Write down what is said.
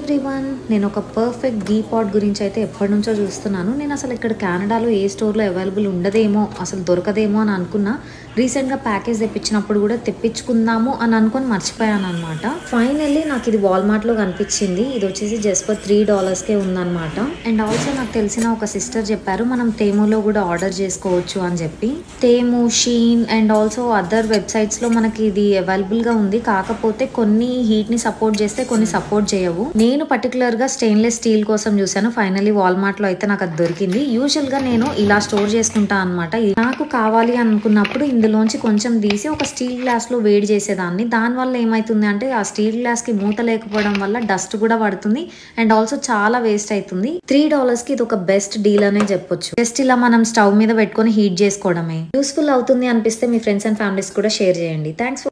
Everyone, నేను ఒక perfect గీ pot గురించి అయితే ఎప్పటి నుంచో చూస్తున్నాను. నేను అసలు ఇక్కడ కెనడాలో ఏ స్టోర్లో అవైలబుల్ ఉండదేమో, అసలు దొరకదేమో అని అనుకున్నా. రీసెంట్గా ప్యాకేజ్ తెప్పించినప్పుడు కూడా తెప్పించుకుందాము అని అనుకొని మర్చిపోయాను అనమాట. ఫైనల్లీ నాకు ఇది వాల్మార్ట్లో కనిపించింది. ఇది వచ్చేసి జస్ట్ ఫర్ $3కే ఉందన్నమాట. అండ్ ఆల్సో నాకు తెలిసిన ఒక సిస్టర్ చెప్పారు మనం తేమూలో కూడా ఆర్డర్ చేసుకోవచ్చు అని చెప్పి. తేము, షీన్ అండ్ ఆల్సో అదర్ వెబ్సైట్స్లో మనకి ఇది అవైలబుల్గా ఉంది. కాకపోతే కొన్ని హీట్ని సపోర్ట్ చేస్తే కొన్ని సపోర్ట్ చేయవు. నేను పర్టికులర్ గా స్టెయిన్లెస్ స్టీల్ కోసం చూసాను. ఫైనల్లీ వాల్మార్ట్ లో అయితే నాకు అది దొరికింది. యూజువల్ గా నేను ఇలా స్టోర్ చేసుకుంటా అనమాట. నాకు కావాలి అనుకున్నప్పుడు ఇందులోంచి కొంచెం తీసి ఒక స్టీల్ గ్లాస్ లో వేడి చేసేదాన్ని. దాని వల్ల ఏమైతుంది అంటే ఆ స్టీల్ గ్లాస్ కి మూత లేకపోవడం వల్ల డస్ట్ కూడా పడుతుంది అండ్ ఆల్సో చాలా వేస్ట్ అవుతుంది. $3కి ఇది ఒక బెస్ట్ డీల్ అనే చెప్పొచ్చు. జస్ట్ ఇలా మనం స్టవ్ మీద పెట్టుకొని హీట్ చేసుకోవడమే. యూస్ఫుల్ అవుతుంది అనిపిస్తే మీ ఫ్రెండ్స్ అండ్ ఫ్యామిలీస్ కూడా షేర్ చేయండి. థ్యాంక్స్.